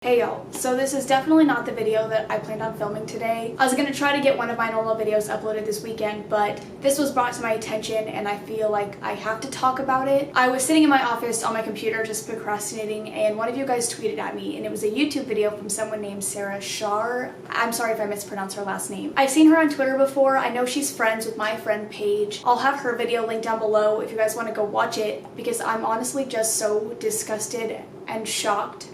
Hey y'all, so this is definitely not the video that I planned on filming today. I was gonna try to get one of my normal videos uploaded this weekend, but this was brought to my attention and I feel like I have to talk about it. I was sitting in my office on my computer just procrastinating, and one of you guys tweeted at me, and it was a YouTube video from someone named Sarah Shar. I'm sorry if I mispronounced her last name. I've seen her on Twitter before. I know she's friends with my friend Paige. I'll have her video linked down below if you guys want to go watch it, because I'm honestly just so disgusted and shocked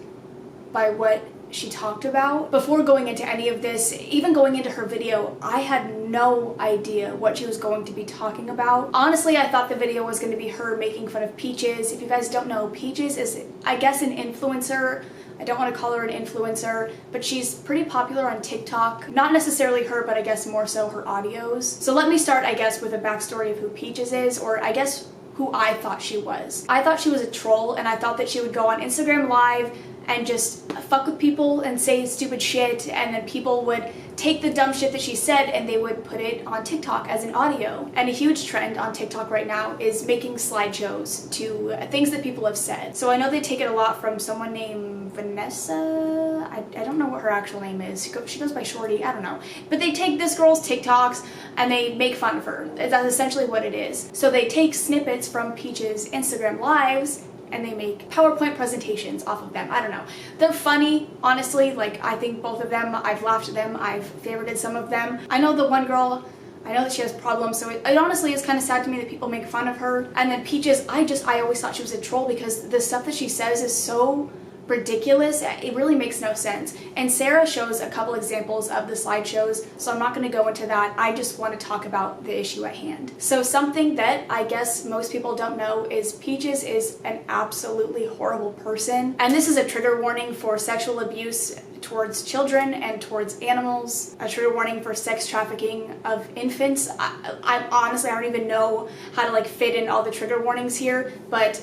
by what she talked about. Before going into any of this, even going into her video, I had no idea what she was going to be talking about. Honestly, I thought the video was going to be her making fun of Peaches. If you guys don't know, Peaches is, I guess, an influencer. I don't want to call her an influencer, but she's pretty popular on TikTok. Not necessarily her, but I guess more so her audios. So let me start, I guess, with a backstory of who Peaches is, or I guess who I thought she was. I thought she was a troll, and I thought that she would go on Instagram Live and just fuck with people and say stupid shit, and then people would take the dumb shit that she said and they would put it on TikTok as an audio. And a huge trend on TikTok right now is making slideshows to things that people have said. So I know they take it a lot from someone named Vanessa. I don't know what her actual name is. She goes by Shorty, I don't know. But they take this girl's TikToks and they make fun of her. That's essentially what it is. So they take snippets from Peach's Instagram Lives and they make PowerPoint presentations off of them. I don't know. They're funny, honestly. Like, I think both of them, I've laughed at them, I've favorited some of them. I know the one girl, I know that she has problems, so it honestly is kind of sad to me that people make fun of her. And then Peaches, I always thought she was a troll because the stuff that she says is so ridiculous. It really makes no sense. And Sarah shows a couple examples of the slideshows, so I'm not going to go into that. I just want to talk about the issue at hand. So something that I guess most people don't know is Peaches is an absolutely horrible person. And this is a trigger warning for sexual abuse towards children and towards animals, a trigger warning for sex trafficking of infants. I honestly, I don't even know how to like fit in all the trigger warnings here, but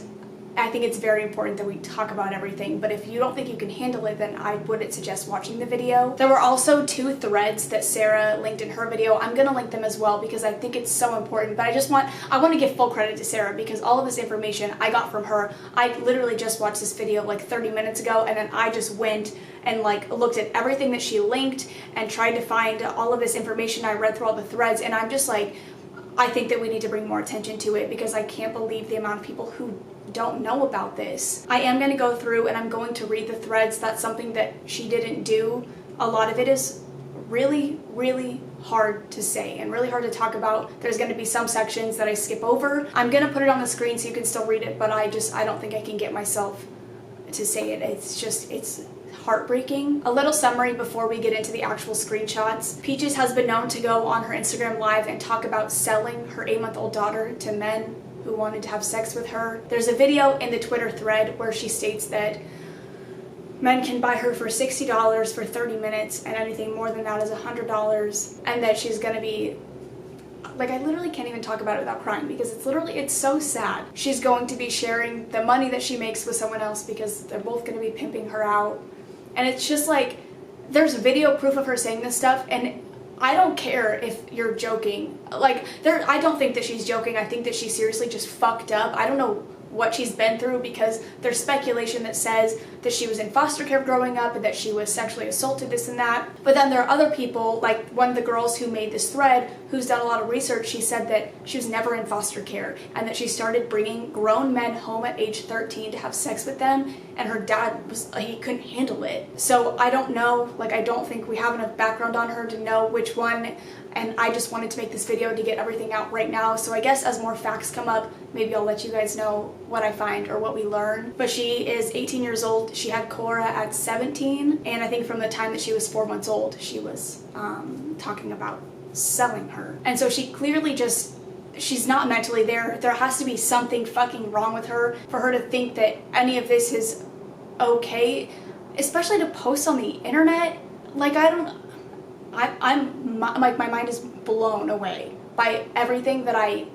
I think it's very important that we talk about everything. But if you don't think you can handle it, then I wouldn't suggest watching the video. There were also 2 threads that Sarah linked in her video. I'm gonna link them as well because I think it's so important. But I want to give full credit to Sarah because all of this information I got from her. I literally just watched this video like 30 minutes ago, and then I just went and like looked at everything that she linked and tried to find all of this information. I read through all the threads, and I'm just like, I think that we need to bring more attention to it because I can't believe the amount of people who don't know about this. I am going to go through and I'm going to read the threads. That's something that she didn't do. A lot of it is really, really hard to say and really hard to talk about. There's going to be some sections that I skip over. I'm going to put it on the screen so you can still read it, but I don't think I can get myself to say it. It's heartbreaking. A little summary before we get into the actual screenshots. Peaches has been known to go on her Instagram Live and talk about selling her 8-month-old daughter to men who wanted to have sex with her. There's a video in the Twitter thread where she states that men can buy her for $60 for 30 minutes and anything more than that is $100, and that she's gonna be, like, I literally can't even talk about it without crying because it's so sad. She's going to be sharing the money that she makes with someone else because they're both gonna be pimping her out. And it's just like, there's video proof of her saying this stuff, and I don't care if you're joking. Like, I don't think that she's joking. I think that she seriously just fucked up. I don't know what she's been through because there's speculation that says that she was in foster care growing up and that she was sexually assaulted, this and that. But then there are other people, like one of the girls who made this thread, who's done a lot of research. She said that she was never in foster care and that she started bringing grown men home at age 13 to have sex with them, and her dad he couldn't handle it. So I don't know, like, I don't think we have enough background on her to know which one, and I just wanted to make this video to get everything out right now. So I guess as more facts come up, maybe I'll let you guys know what I find or what we learn. But she is 18 years old. She had Cora at 17, and I think from the time that she was 4 months old, she was talking about selling her. And so she clearly she's not mentally there. There has to be something fucking wrong with her for her to think that any of this is okay, especially to post on the internet. Like, my mind is blown away by everything that I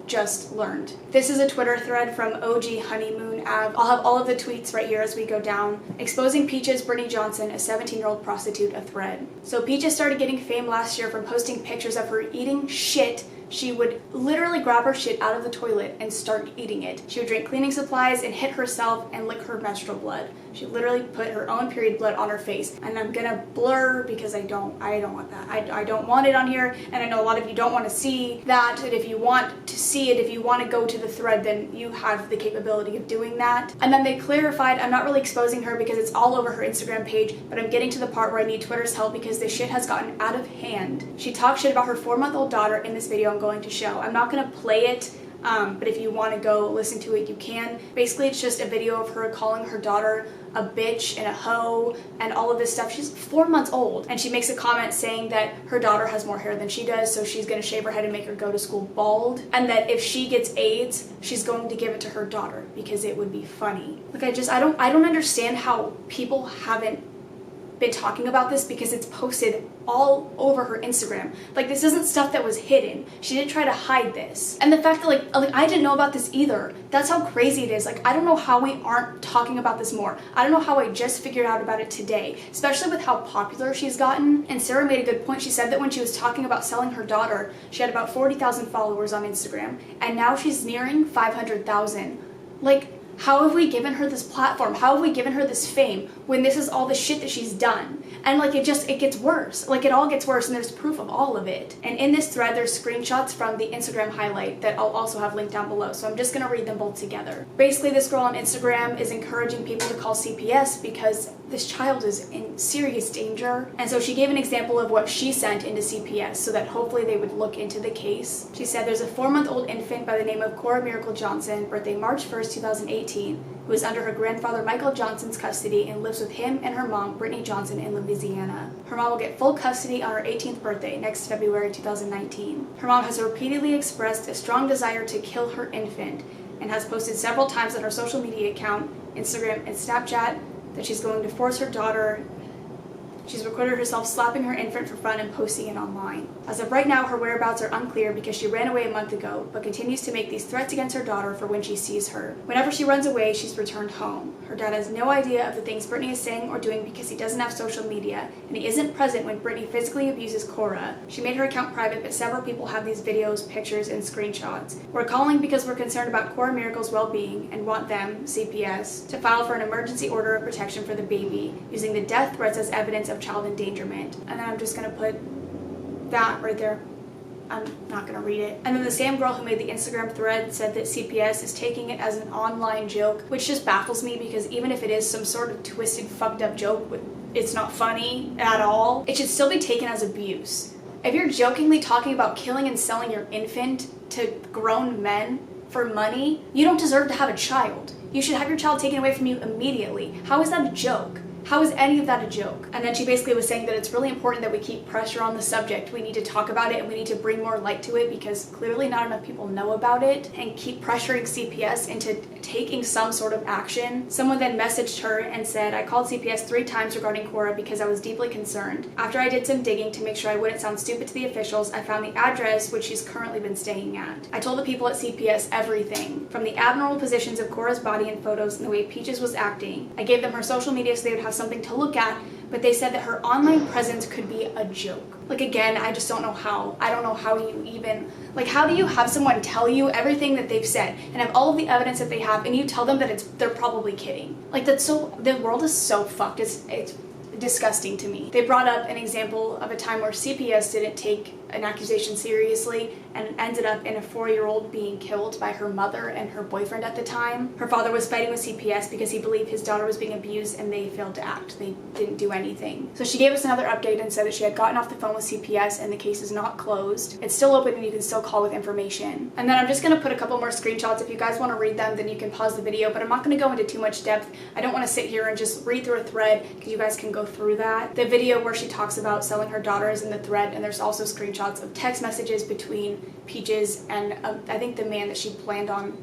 just learned. This is a Twitter thread from OG Honeymoon Av. I'll have all of the tweets right here as we go down. Exposing Peaches Brittany Johnson, a 17-year-old prostitute, a thread. So Peaches started getting fame last year from posting pictures of her eating shit she would literally grab her shit out of the toilet and start eating it. She would drink cleaning supplies and hit herself and lick her menstrual blood. She literally put her own period blood on her face. And I'm gonna blur because I don't want that. I don't want it on here, and I know a lot of you don't want to see that. And if you want to see it, if you want to go to the thread, then you have the capability of doing that. And then they clarified, I'm not really exposing her because it's all over her Instagram page, but I'm getting to the part where I need Twitter's help because this shit has gotten out of hand. She talked shit about her 4-month-old daughter in this video I'm going to show. I'm not gonna play it, but if you want to go listen to it, you can. Basically, it's just a video of her calling her daughter a bitch and a hoe and all of this stuff. She's 4 months old, and she makes a comment saying that her daughter has more hair than she does, so she's going to shave her head and make her go to school bald, and that if she gets AIDS, she's going to give it to her daughter because it would be funny. Like, I don't understand how people haven't been talking about this, because it's posted all over her Instagram. Like, this isn't stuff that was hidden. She didn't try to hide this. And the fact that like I didn't know about this either. That's how crazy it is. Like, I don't know how we aren't talking about this more. I don't know how I just figured out about it today, especially with how popular she's gotten. And Sarah made a good point. She said that when she was talking about selling her daughter, she had about 40,000 followers on Instagram, and now she's nearing 500,000. Like, how have we given her this platform? How have we given her this fame when this is all the shit that she's done? And like, it gets worse. Like, it all gets worse, and there's proof of all of it. And in this thread, there's screenshots from the Instagram highlight that I'll also have linked down below. So I'm just gonna read them both together. Basically, this girl on Instagram is encouraging people to call CPS because this child is in serious danger. And so she gave an example of what she sent into CPS so that hopefully they would look into the case. She said there's a 4-month-old infant by the name of Cora Miracle Johnson, birthday March 1st, 2018, who is under her grandfather Michael Johnson's custody and lives with him and her mom, Brittany Johnson, in Louisiana. Her mom will get full custody on her 18th birthday, next February 2019. Her mom has repeatedly expressed a strong desire to kill her infant and has posted several times on her social media account, Instagram and Snapchat, that she's going to force her daughter. She's recorded herself slapping her infant for fun and posting it online. As of right now, her whereabouts are unclear because she ran away a month ago, but continues to make these threats against her daughter for when she sees her. Whenever she runs away, she's returned home. Her dad has no idea of the things Brittany is saying or doing because he doesn't have social media, and he isn't present when Brittany physically abuses Cora. She made her account private, but several people have these videos, pictures, and screenshots. We're calling because we're concerned about Cora Miracle's well-being and want them, CPS, to file for an emergency order of protection for the baby, using the death threats as evidence of child endangerment. And then I'm just gonna put that right there. I'm not gonna read it. And then the same girl who made the Instagram thread said that CPS is taking it as an online joke, which just baffles me, because even if it is some sort of twisted, fucked up joke, it's not funny at all. It should still be taken as abuse. If you're jokingly talking about killing and selling your infant to grown men for money, you don't deserve to have a child. You should have your child taken away from you immediately. How is that a joke? How is any of that a joke? And then she basically was saying that it's really important that we keep pressure on the subject. We need to talk about it and we need to bring more light to it because clearly not enough people know about it, and keep pressuring CPS into taking some sort of action. Someone then messaged her and said, I called CPS 3 times regarding Cora because I was deeply concerned. After I did some digging to make sure I wouldn't sound stupid to the officials, I found the address which she's currently been staying at. I told the people at CPS everything, from the abnormal positions of Cora's body in photos and the way Peaches was acting. I gave them her social media so they would have something to look at, but they said that her online presence could be a joke. Like, again, I just don't know how. I don't know how you even, like, how do you have someone tell you everything that they've said and have all of the evidence that they have, and you tell them that they're probably kidding? Like, that's so, the world is so fucked. It's disgusting to me. They brought up an example of a time where CPS didn't take an accusation seriously and ended up in a 4-year-old being killed by her mother and her boyfriend at the time. Her father was fighting with CPS because he believed his daughter was being abused and they failed to act. They didn't do anything. So she gave us another update and said that she had gotten off the phone with CPS and the case is not closed. It's still open and you can still call with information. And then I'm just gonna put a couple more screenshots. If you guys want to read them, then you can pause the video, but I'm not gonna go into too much depth. I don't want to sit here and just read through a thread because you guys can go through that. The video where she talks about selling her daughter is in the thread, and there's also screenshots of text messages between Peaches and I think the man that she planned on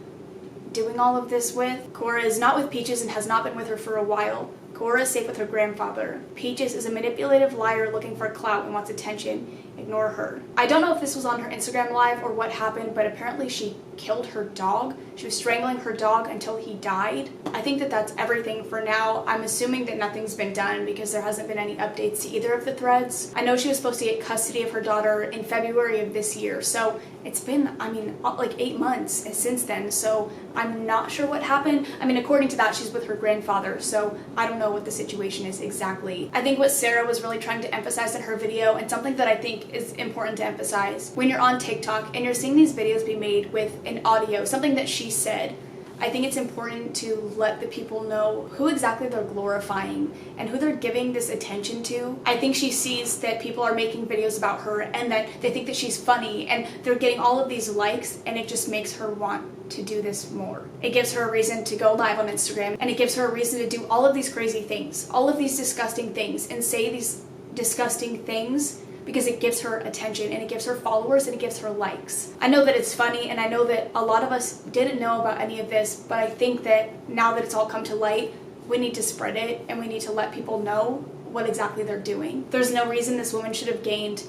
doing all of this with. Cora is not with Peaches and has not been with her for a while. Cora is safe with her grandfather. Peaches is a manipulative liar looking for clout and wants attention. Ignore her. I don't know if this was on her Instagram live or what happened, but apparently she killed her dog. She was strangling her dog until he died. I think that that's everything for now. I'm assuming that nothing's been done because there hasn't been any updates to either of the threads. I know she was supposed to get custody of her daughter in February of this year, so it's been, I mean, like 8 months since then, so I'm not sure what happened. I mean, according to that, she's with her grandfather, so I don't know what the situation is exactly. I think what Sarah was really trying to emphasize in her video, and something that I think is important to emphasize, when you're on TikTok and you're seeing these videos be made with an audio, something that she said, I think it's important to let the people know who exactly they're glorifying and who they're giving this attention to. I think she sees that people are making videos about her and that they think that she's funny and they're getting all of these likes, and it just makes her want to do this more. It gives her a reason to go live on Instagram, and it gives her a reason to do all of these crazy things, all of these disgusting things, and say these disgusting things because it gives her attention and it gives her followers and it gives her likes. I know that it's funny, and I know that a lot of us didn't know about any of this, but I think that now that it's all come to light, we need to spread it and we need to let people know what exactly they're doing. There's no reason this woman should have gained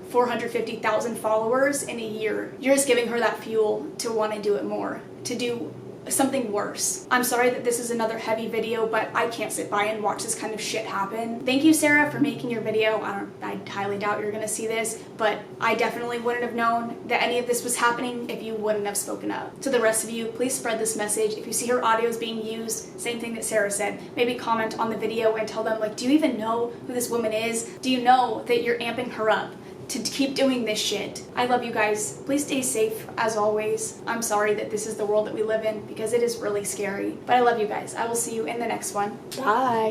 450,000 followers in a year. You're just giving her that fuel to want to do it more, to do something worse. I'm sorry that this is another heavy video, but I can't sit by and watch this kind of shit happen. Thank you, Sarah, for making your video. I highly doubt you're gonna see this, but I definitely wouldn't have known that any of this was happening if you wouldn't have spoken up. To the rest of you, please spread this message. If you see her audios being used, same thing that Sarah said, maybe comment on the video and tell them, like, do you even know who this woman is? Do you know that you're amping her up to keep doing this shit? I love you guys. Please stay safe as always. I'm sorry that this is the world that we live in because it is really scary. But I love you guys. I will see you in the next one. Bye.